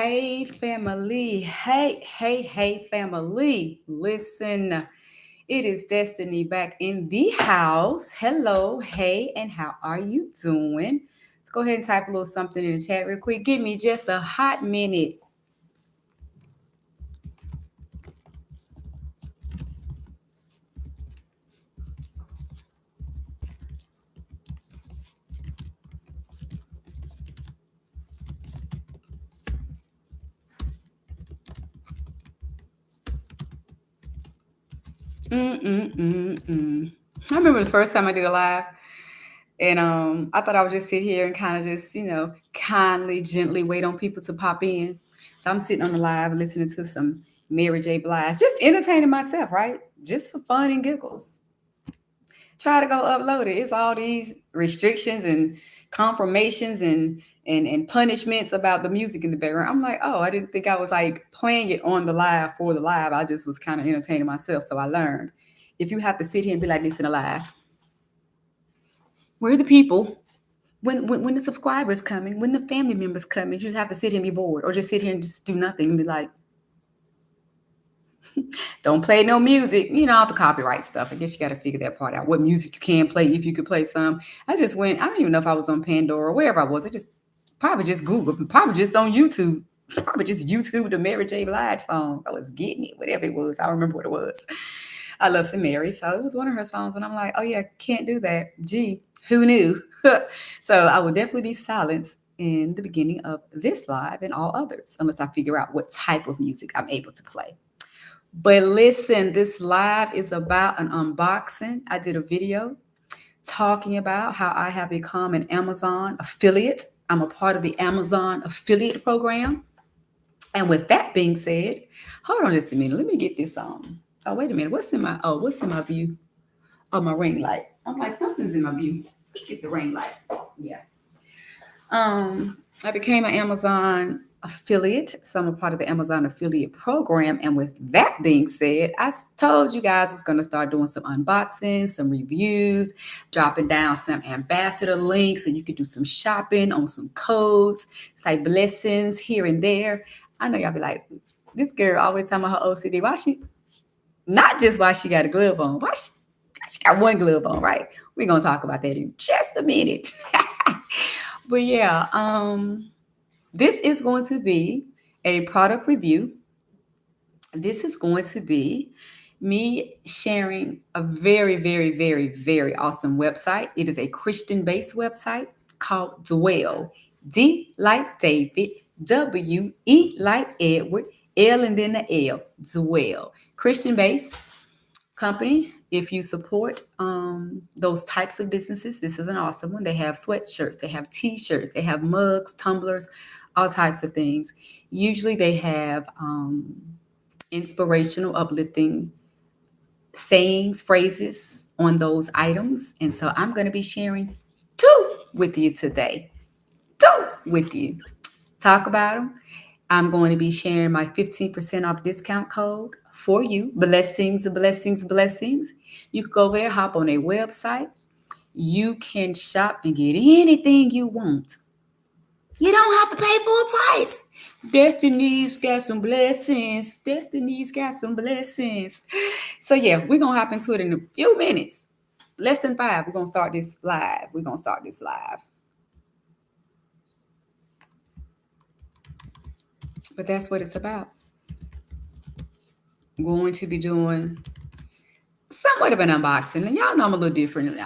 Hey, family. Hey, family. Listen, it is Destiny back in the house. Hello, hey, and how are you doing? Let's go ahead and type a little something in the chat real quick. Give me just a hot minute. Mm-mm-mm-mm. I remember the first time I did a live, and I thought I would just sit here and kind of just, kindly, gently wait on people to pop in. So I'm sitting on the live listening to some Mary J. Blige, just entertaining myself, right? Just for fun and giggles. Try to go upload it. It's all these restrictions and confirmations and punishments about the music in the background. I'm like, oh, I didn't think I was like playing it on the live for the live. I just was kind of entertaining myself. So I learned if you have to sit here and be like this in a live, we're the people. When the subscribers coming, when the family members coming, you just have to sit here and be bored, or just sit here and just do nothing and be like, don't play no music, all the copyright stuff. I guess you got to figure that part out. What music you can play, if you could play some. I just went. I don't even know if I was on Pandora or wherever I was. I just probably just Googled, probably just on YouTube, probably just YouTube the Mary J. Blige song. I was getting it, whatever it was. I remember what it was. I love some Mary, so it was one of her songs, and I'm like, oh yeah, can't do that. Gee, who knew? So I will definitely be silent in the beginning of this live and all others, unless I figure out what type of music I'm able to play. But listen, this live is about an unboxing. I did a video talking about how I have become an Amazon affiliate. I'm a part of the Amazon affiliate program. And with that being said, hold on just a minute. Let me get this on. Oh, wait a minute. What's in my view? Oh, my ring light. I'm like, something's in my view. Let's get the ring light. Yeah. I became an Amazon affiliate, so I'm a part of the Amazon affiliate program. And with that being said, I told you guys I was going to start doing some unboxings, some reviews, dropping down some ambassador links, so you could do some shopping on some codes, say blessings here and there. I know y'all be like, this girl always talking about her OCD. Why she? Not just why she got a glove on. She got one glove on, right? We're gonna talk about that in just a minute. But yeah, this is going to be a product review. This is going to be me sharing a very, very, very, very awesome website. It is a Christian based website called Dwell. D like David, W, E like Edward, L and then the L. Dwell. Christian based company. If you support those types of businesses, this is an awesome one. They have sweatshirts, they have t-shirts, they have mugs, tumblers, all types of things. Usually they have inspirational, uplifting sayings, phrases on those items. And so I'm going to be sharing two with you today. Two with you. Talk about them. I'm going to be sharing my 15% off discount code for you. Blessings, blessings, blessings. You can go over there, hop on their website. You can shop and get anything you want. You don't have to pay full price. Destiny's got some blessings. Destiny's got some blessings. So yeah, we're gonna hop into it in a few minutes. Less than 5. We're gonna start this live. We're gonna start this live. But that's what it's about. I'm going to be doing somewhat of an unboxing. And y'all know I'm a little different.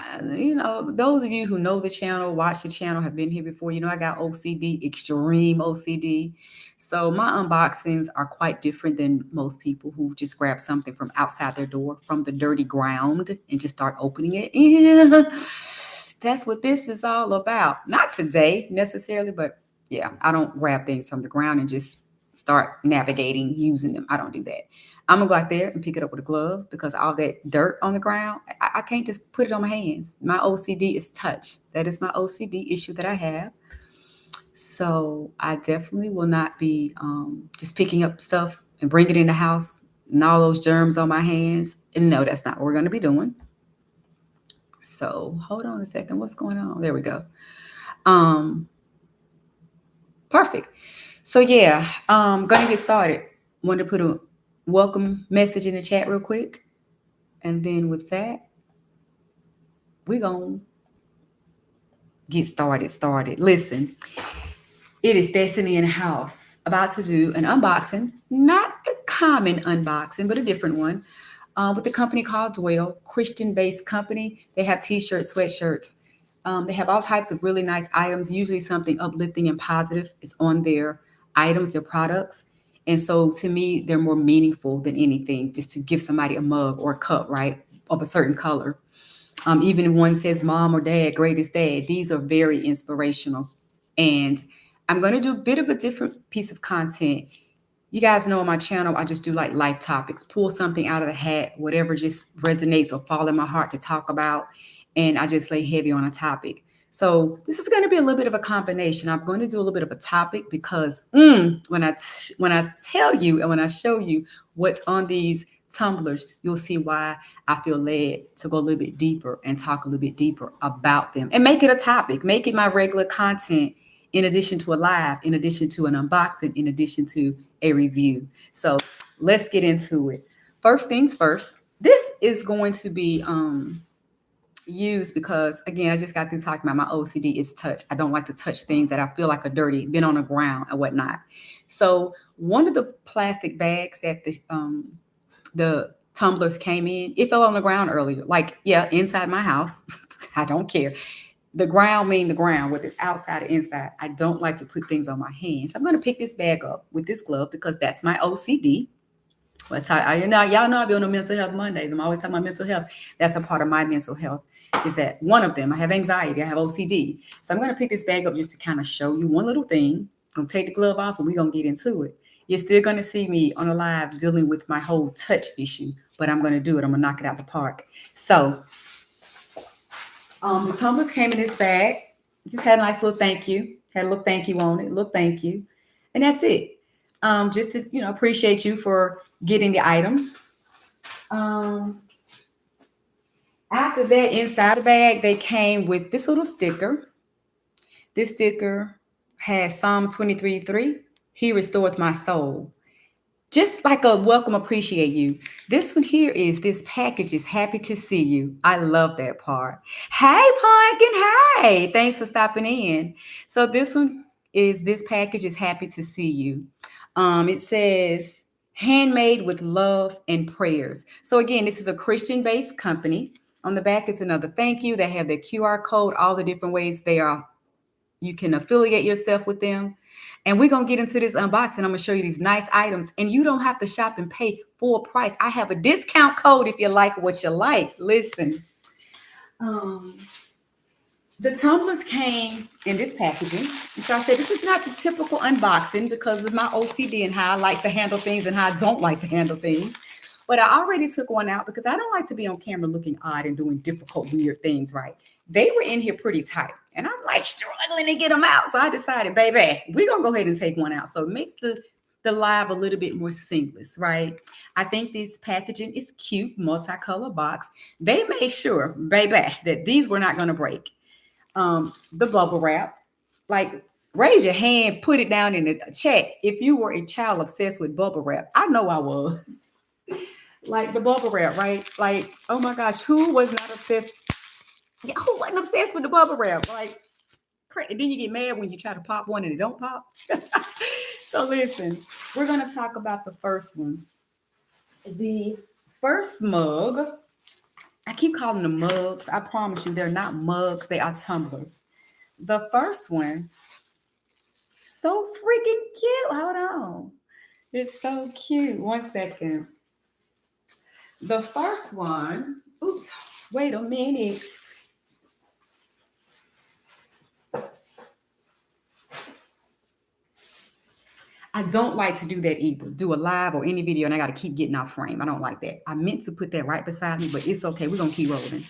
Those of you who know the channel, watch the channel, have been here before, I got OCD, extreme OCD. So my unboxings are quite different than most people who just grab something from outside their door, from the dirty ground, and just start opening it. Yeah, that's what this is all about. Not today necessarily, but yeah, I don't grab things from the ground and just start navigating using them. I don't do that. I'm gonna go out there and pick it up with a glove, because all that dirt on the ground, I can't just put it on my hands. My OCD is touch. That is my OCD issue that I have. So I definitely will not be just picking up stuff and bringing it in the house and all those germs on my hands. And no, that's not what we're gonna be doing. So hold on a second. What's going on? There we go. Um, Perfect. So yeah, gonna get started. Want to put a welcome message in the chat real quick, and then with that, we gonna get started. Started. Listen, it is Destiny in the house. About to do an unboxing, not a common unboxing, but a different one, with a company called Dwell, Christian-based company. They have T-shirts, sweatshirts. They have all types of really nice items. Usually something uplifting and positive is on their items, their products. And so to me, they're more meaningful than anything. Just to give somebody a mug or a cup, right, of a certain color. Even if one says mom or dad, greatest dad, these are very inspirational. And I'm going to do a bit of a different piece of content. You guys know on my channel, I just do like life topics, pull something out of the hat, whatever just resonates or fall in my heart to talk about. And I just lay heavy on a topic. So this is going to be a little bit of a combination. I'm going to do a little bit of a topic because when I tell you and when I show you what's on these tumblers, you'll see why I feel led to go a little bit deeper and talk a little bit deeper about them and make it a topic, make it my regular content in addition to a live, in addition to an unboxing, in addition to a review. So let's get into it. First things first, this is going to be used because again, I just got through talking about my OCD is touch. I don't like to touch things that I feel like are dirty, been on the ground and whatnot. So one of the plastic bags that the tumblers came in, it fell on the ground earlier. Like, yeah, inside my house. I don't care. The ground mean the ground, whether it's outside or inside. I don't like to put things on my hands. I'm going to pick this bag up with this glove because that's my OCD. But y'all know I be on the mental health Mondays. I'm always talking about mental health. That's a part of my mental health. Is that one of them? I have anxiety. I have OCD. So I'm going to pick this bag up just to kind of show you one little thing. I'm going to take the glove off and we're going to get into it. You're still going to see me on a live dealing with my whole touch issue, but I'm going to do it. I'm going to knock it out the park. So the tumblers came in this bag. Just had a nice little thank you. Had a little thank you on it. A little thank you. And that's it. Just to, appreciate you for getting the items. After that, inside the bag, they came with this little sticker. This sticker has Psalms 23:3. He restored my soul. Just like a welcome, appreciate you. This one here is this package is happy to see you. I love that part. Hey, Pumpkin. Hey, thanks for stopping in. So this one is this package is happy to see you. It says handmade with love and prayers. So again, this is a Christian-based company. On the back is another thank you. They have their QR code, all the different ways you can affiliate yourself with them. And we're going to get into this unboxing. I'm going to show you these nice items. And you don't have to shop and pay full price. I have a discount code if you like what you like. Listen. The tumblers came in this packaging. So I said, this is not the typical unboxing because of my OCD and how I like to handle things and how I don't like to handle things. But I already took one out because I don't like to be on camera looking odd and doing difficult, weird things, right? They were in here pretty tight. And I'm like struggling to get them out. So I decided, baby, we're going to go ahead and take one out. So it makes the live a little bit more seamless, right? I think this packaging is cute, multicolor box. They made sure, baby, that these were not going to break. The bubble wrap, like raise your hand, put it down in the chat if you were a child obsessed with bubble wrap. I know I was. Like the bubble wrap, right? Like, oh my gosh, who was not obsessed? Yeah, who wasn't obsessed with the bubble wrap? Like, and then you get mad when you try to pop one and it don't pop. So listen, we're gonna talk about the first one. The first mug, I keep calling them mugs. I promise you, they're not mugs, they are tumblers. The first one, so freaking cute. Hold on. It's so cute. One second. The first one, oops, wait a minute. I don't like to do that either. Do a live or any video and I got to keep getting out frame. I don't like that. I meant to put that right beside me, but it's okay. We're going to keep rolling.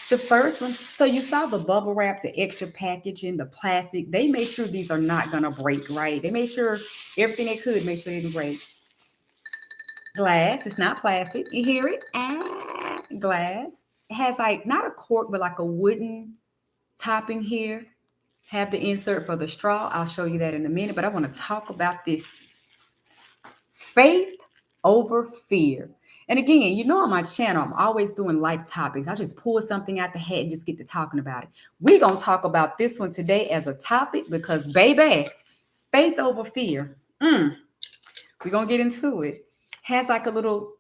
The first one, so you saw the bubble wrap, the extra packaging, the plastic. They made sure these are not going to break, right? They made sure everything they could make sure they didn't break. Glass, it's not plastic. You hear it? Glass. It has like, not a cork, but like a wooden topping here. have the insert for the straw. I'll show you that in a minute, but I want to talk about this faith over fear. And again, you know, on my channel, I'm always doing life topics. I just pull something out the hat and just get to talking about it. We're going to talk about this one today as a topic because, baby, faith over fear. We're going to get into it. Has like a little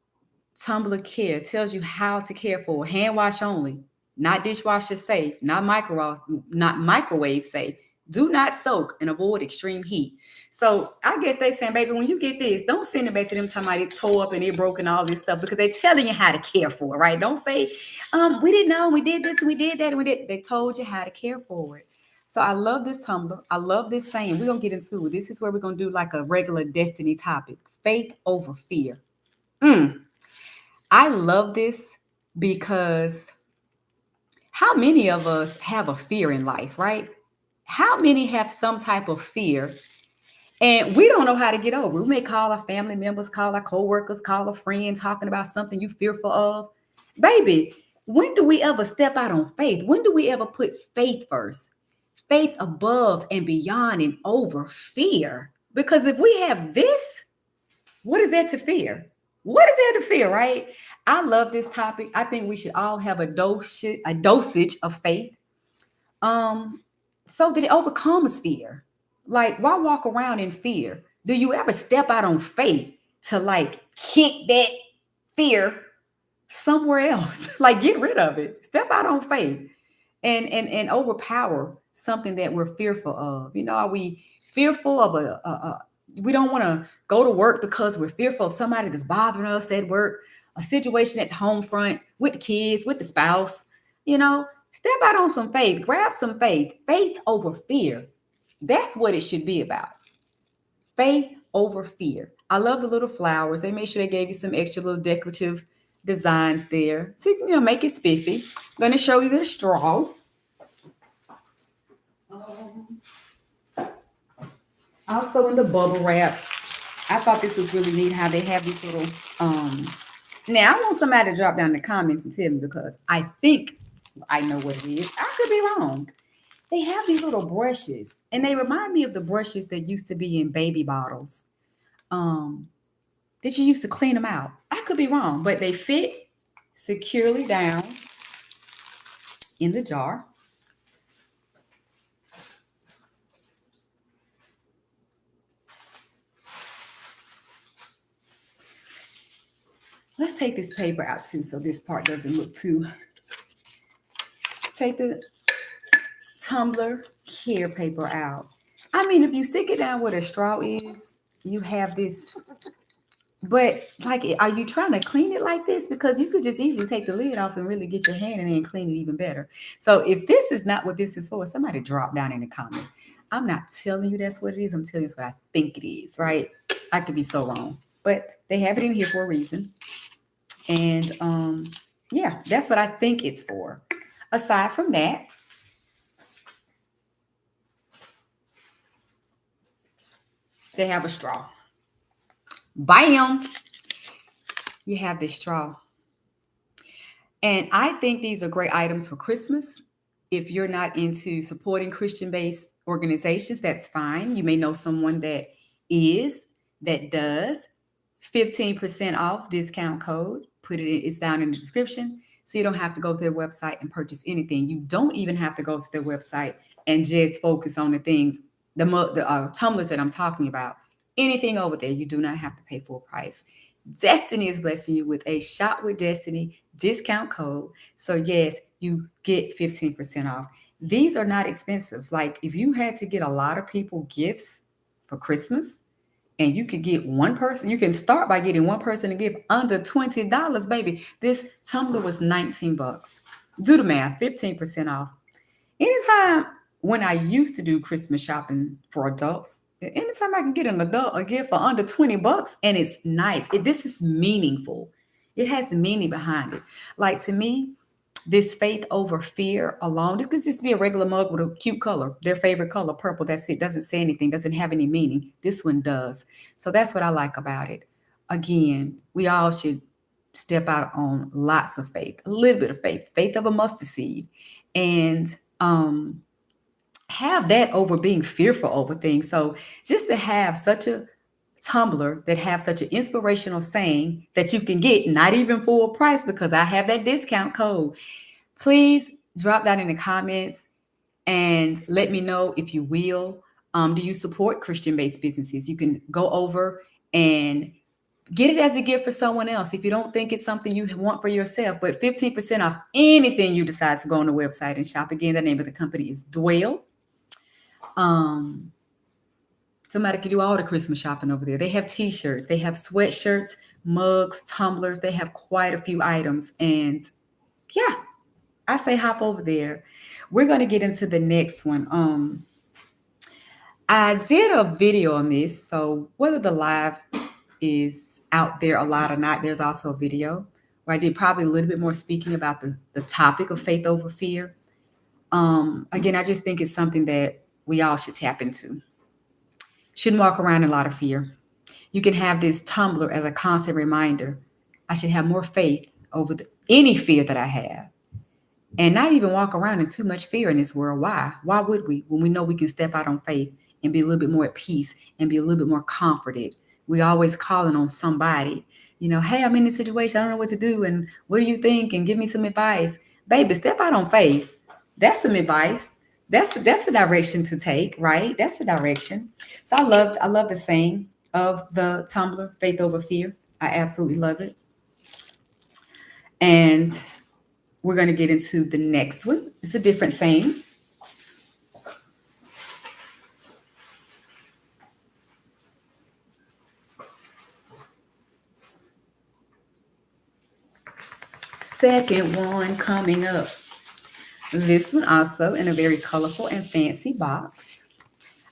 Tumbler care, tells you how to care for hand wash only, not dishwasher safe, not microwave safe. Do not soak and avoid extreme heat. So I guess they saying, baby, when you get this, don't send it back to them talking about it tore up and it broke and all this stuff because they're telling you how to care for it, right? Don't say, we didn't know, we did this and we did that and we did. They told you how to care for it. So I love this tumbler. I love this saying. We're gonna get into it. This is where we're gonna do like a regular destiny topic: faith over fear. I love this because how many of us have a fear in life, right? How many have some type of fear and we don't know how to get over it? We may call our family members, call our coworkers, call a friend talking about something you fearful of. Baby, when do we ever step out on faith? When do we ever put faith first? Faith above and beyond and over fear. Because if we have this, what is there to fear? What is there to fear, right? I love this topic. I think we should all have a dosage of faith, um, so that it overcomes fear. Like, why walk around in fear? Do you ever step out on faith to like kick that fear somewhere else? Like, get rid of it. Step out on faith and overpower something that we're fearful of. You know, are we fearful of we don't want to go to work because we're fearful of somebody that's bothering us at work, a situation at the home front with the kids, with the spouse. You know, step out on some faith, grab some faith, faith over fear. That's what it should be about. Faith over fear. I love the little flowers. They made sure they gave you some extra little decorative designs there to, you know, make it spiffy. I'm going to show you the straw. Also in the bubble wrap, I thought this was really neat how they have these little. Now I want somebody to drop down in the comments and tell me because I think I know what it is. I could be wrong. They have these little brushes, and they remind me of the brushes that used to be in baby bottles. Um, that you used to clean them out. I could be wrong, but they fit securely down in the jar. Let's take this paper out too, so this part doesn't look too. Take the tumbler care paper out. I mean, if you stick it down where the straw is, you have this. But like, are you trying to clean it like this? Because you could just easily take the lid off and really get your hand in it and clean it even better. So if this is not what this is for, somebody drop down in the comments. I'm not telling you that's what it is. I'm telling you what I think it is, right? I could be so wrong. But they have it in here for a reason. And yeah, that's what I think it's for. Aside from that, they have a straw. Bam! You have this straw. And I think these are great items for Christmas. If you're not into supporting Christian-based organizations, that's fine. You may know someone that is, that does. 15% off discount code. It's down in the description. So you don't have to go to their website and purchase anything. You don't even have to go to their website and just focus on the things, the tumblers that I'm talking about. Anything over there, you do not have to pay full price. Destiny is blessing you with a Shop with Destiny discount code. So yes, you get 15% off. These are not expensive. Like if you had to get a lot of people gifts for Christmas and you could get one person, you can start by getting one person to give under $20, baby. This tumbler was 19 bucks. Do the math, 15% off. Anytime when I used to do Christmas shopping for adults, anytime I can get an adult a gift for under 20 bucks and it's nice, this is meaningful. It has meaning behind it. Like to me, this faith over fear alone, this could just be a regular mug with a cute color, their favorite color, purple. That's it. Doesn't say anything, doesn't have any meaning. This one does. So that's what I like about it. Again, we all should step out on lots of faith, a little bit of faith, faith of a mustard seed. And have that over being fearful over things. So just to have such a Tumbler that have such an inspirational saying that you can get not even full price because I have that discount code. Please drop that in the comments and let me know if you will. Do you support Christian-based businesses? You can go over and get it as a gift for someone else if you don't think it's something you want for yourself. But 15% off anything you decide to go on the website and shop. Again, the name of the company is Dwell. Um, Somebody can do all the Christmas shopping over there. They have t-shirts, they have sweatshirts, mugs, tumblers. They have quite a few items. And yeah, I say hop over there. We're going to get into the next one. I did a video on this. So whether the live is out there a lot or not, there's also a video where I did probably a little bit more speaking about the topic of faith over fear. Again, I just think it's something that we all should tap into. Shouldn't walk around in a lot of fear. You can have this Tumbler as a constant reminder. I should have more faith over any fear that I have and not even walk around in too much fear in this world. Why? Why would we when we know we can step out on faith and be a little bit more at peace and be a little bit more comforted? We always calling on somebody, hey, I'm in this situation. I don't know what to do. And what do you think? And give me some advice. Baby, step out on faith. That's some advice. That's the direction to take, right? That's the direction. So I love the saying of the Tumbler, faith over fear. I absolutely love it. And we're going to get into the next one. It's a different saying. Second one coming up. This one also in a very colorful and fancy box.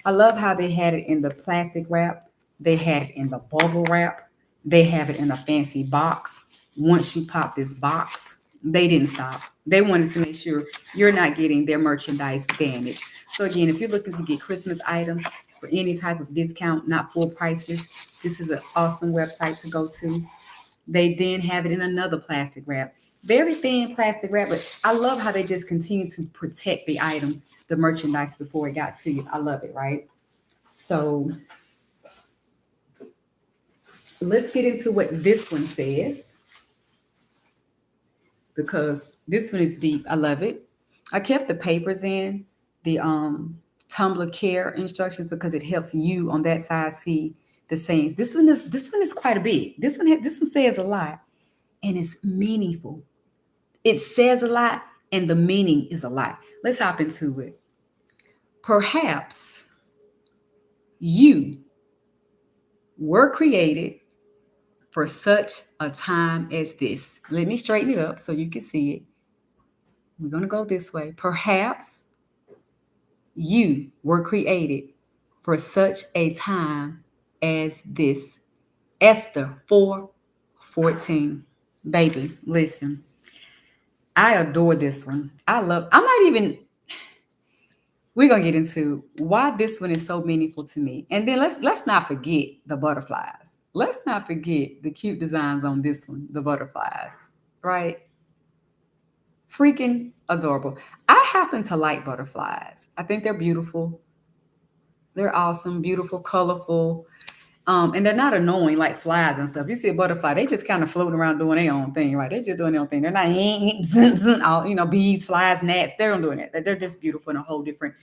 I love how they had it in the plastic wrap. They had it in the bubble wrap. They have it in a fancy box. Once you pop this box, they didn't stop. They wanted to make sure you're not getting their merchandise damaged. So again, if you're looking to get Christmas items for any type of discount, not full prices, this is an awesome website to go to. They then have it in another plastic wrap. Very thin plastic wrap, but I love how they just continue to protect the item, the merchandise before it got to you. I love it, right? So let's get into what this one says because this one is deep. I love it. I kept the papers in, the Tumbler care instructions because it helps you on that side see the sayings. This one is quite a bit. This one says a lot and it's meaningful. It says a lot and the meaning is a lot. Let's hop into it. Perhaps you were created for such a time as this. Let me straighten it up so you can see it. We're going to go this way. Perhaps you were created for such a time as this. Esther 4:14. Baby, listen. I adore this one. We're gonna get into why this one is so meaningful to me. And then let's not forget the butterflies. Let's not forget the cute designs on this one, the butterflies, right? Freaking adorable. I happen to like butterflies. I think they're beautiful. They're awesome, beautiful, colorful. And they're not annoying like flies and stuff. You see a butterfly, they just kind of floating around doing their own thing, right? They're just doing their own thing. They're not, all, bees, flies, gnats. They're not doing it. They're just beautiful in a whole different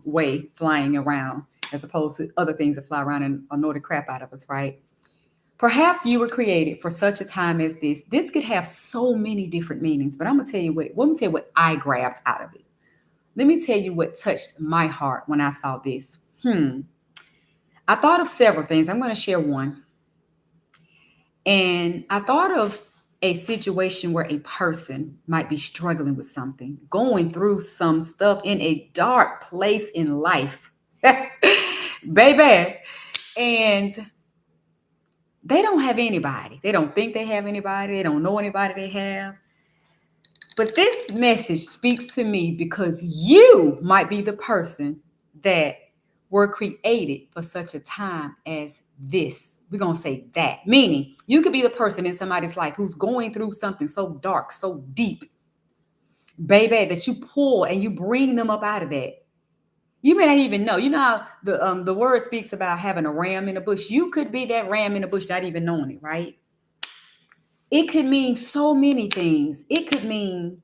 way, flying around as opposed to other things that fly around and annoy the crap out of us, right? Perhaps you were created for such a time as this. This could have so many different meanings, but I'm gonna tell you what I grabbed out of it. Let me tell you what touched my heart when I saw this. I thought of several things. I'm going to share one. And I thought of a situation where a person might be struggling with something, going through some stuff in a dark place in life. Baby. And they don't have anybody. They don't think they have anybody. They don't know anybody they have. But this message speaks to me because you might be the person that were created for such a time as this. We're going to say that. Meaning, you could be the person in somebody's life who's going through something so dark, so deep, baby, that you pull and you bring them up out of that. You may not even know. You know how the word speaks about having a ram in the bush. You could be that ram in the bush, not even knowing it, right? It could mean so many things. It could mean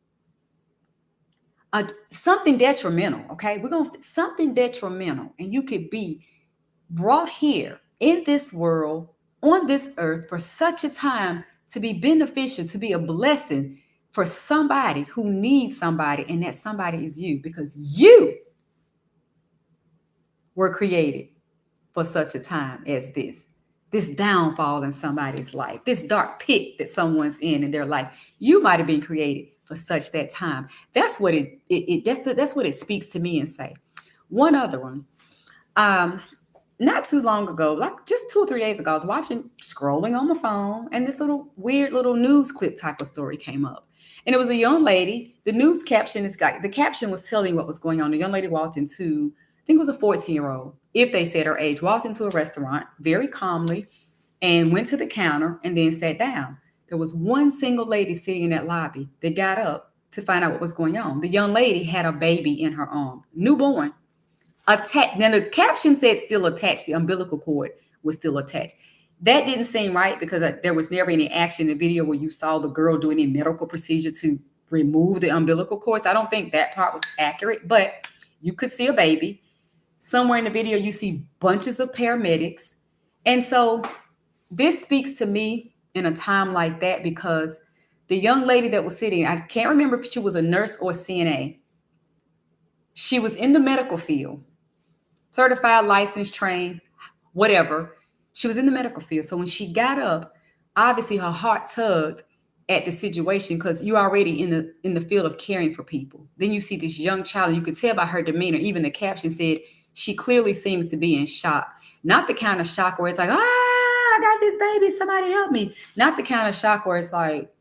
something detrimental. Okay, we're gonna something detrimental, and you could be brought here in this world on this earth for such a time to be beneficial, to be a blessing for somebody who needs somebody, and that somebody is you because you were created for such a time as this downfall in somebody's life, this dark pit that someone's in their life. You might have been created for such that time. That's what that's what it speaks to me and say. One other one. Um, Not too long ago, like just 2 or 3 days ago, I was scrolling on my phone, and this little weird little news clip type of story came up. And it was a young lady. The news caption the caption was telling what was going on. The young lady walked into, I think it was a 14-year-old, if they said her age, walked into a restaurant very calmly and went to the counter and then sat down. There was one single lady sitting in that lobby that got up to find out what was going on. The young lady had a baby in her arm, newborn, attached. Then the caption said still attached. The umbilical cord was still attached. That didn't seem right because there was never any action in the video where you saw the girl do any medical procedure to remove the umbilical cord. So I don't think that part was accurate, but you could see a baby. Somewhere in the video, you see bunches of paramedics. And so this speaks to me in a time like that because the young lady that was sitting, I can't remember if she was a nurse or a CNA. She was in the medical field, certified, licensed, trained, whatever. She was in the medical field. So when she got up, obviously her heart tugged at the situation because you're already in the field of caring for people. Then you see this young child, you could tell by her demeanor, even the caption said, she clearly seems to be in shock. Not the kind of shock where it's like, I got this baby, somebody help me. Not the kind of shock where it's like,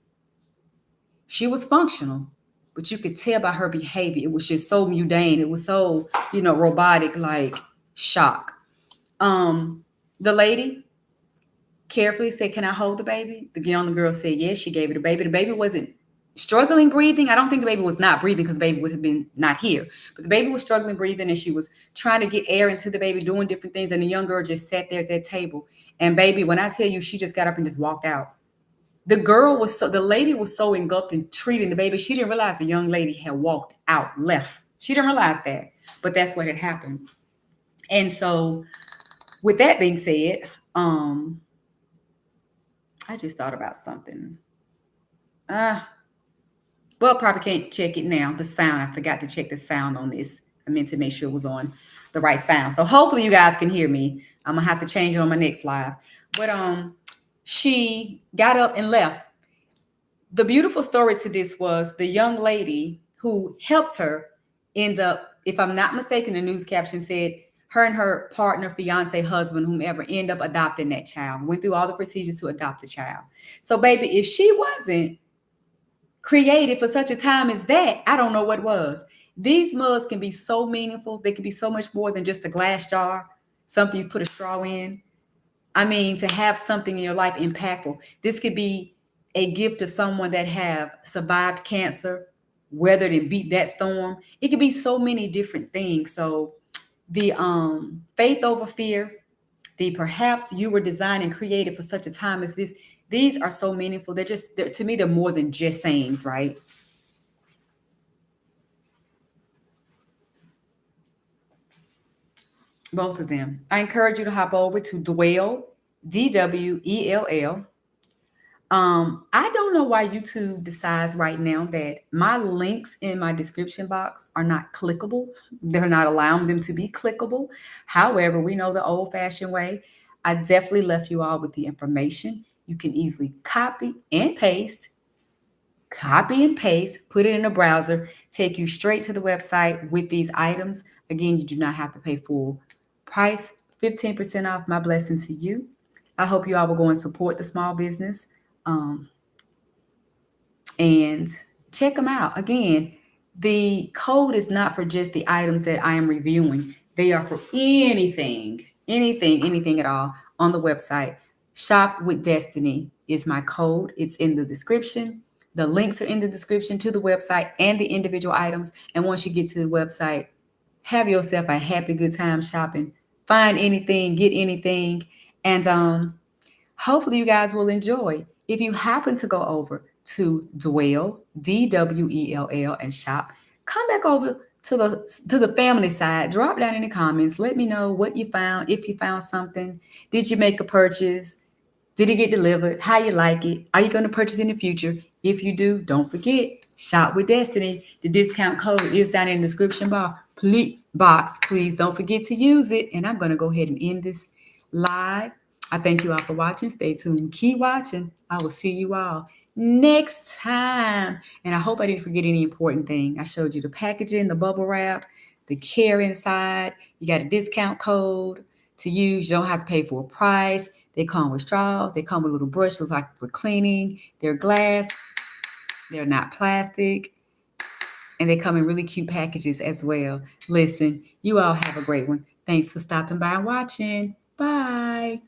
she was functional, but you could tell by her behavior. It was just so mundane. It was so, robotic, like shock. The lady carefully said, can I hold the baby? The young girl said, yes, she gave it a baby. The baby wasn't struggling breathing. I don't think the baby was not breathing because the baby would have been not here. But the baby was struggling breathing and she was trying to get air into the baby, doing different things. And the young girl just sat there at that table. And baby, when I tell you, she just got up and just walked out. The lady was so engulfed in treating the baby, she didn't realize the young lady had walked out, left. She didn't realize that, but that's what had happened. And so with that being said, I just thought about something. Probably can't check it now. The sound, I forgot to check the sound on this. I meant to make sure it was on the right sound. So hopefully you guys can hear me. I'm gonna have to change it on my next live. But she got up and left. The beautiful story to this was the young lady who helped her end up, if I'm not mistaken, the news caption said her and her partner, fiance, husband, whomever, end up adopting that child, went through all the procedures to adopt the child. So baby, if she wasn't created for such a time as that, I don't know what was. These mugs can be so meaningful. They can be so much more than just a glass jar, something you put a straw in. I mean, to have something in your life impactful. This could be a gift to someone that have survived cancer, weathered and beat that storm. It could be so many different things. So the faith over fear, the perhaps you were designed and created for such a time as this, these are so meaningful. To me, they're more than just sayings, right? Both of them. I encourage you to hop over to Dwell, DWELL. I don't know why YouTube decides right now that my links in my description box are not clickable. They're not allowing them to be clickable. However, we know the old-fashioned way. I definitely left you all with the information. You can easily copy and paste, put it in a browser, take you straight to the website with these items. Again, you do not have to pay full price. 15% off, my blessing to you. I hope you all will go and support the small business. And check them out. Again, the code is not for just the items that I am reviewing. They are for anything at all on the website. Shop with Destiny is my code. It's in the description. The links are in the description to the website and the individual items. And once you get to the website, Have yourself a happy, good time shopping. Find anything, get anything, and hopefully you guys will enjoy. If you happen to go over to Dwell, Dwell, and shop, come back over to the family side. Drop down in the comments. Let me know what you found. If you found something, did you make a purchase? Did it get delivered? How you like it? Are you going to purchase in the future? If you do, don't forget, shop with Destiny. The discount code is down in the description box. Please don't forget to use it. And I'm going to go ahead and end this live. I thank you all for watching. Stay tuned. Keep watching. I will see you all next time. And I hope I didn't forget any important thing. I showed you the packaging, the bubble wrap, the care inside. You got a discount code to use. You don't have to pay for a price. They come with straws. They come with little brushes like for cleaning. They're glass. They're not plastic. And they come in really cute packages as well. Listen, you all have a great one. Thanks for stopping by and watching. Bye.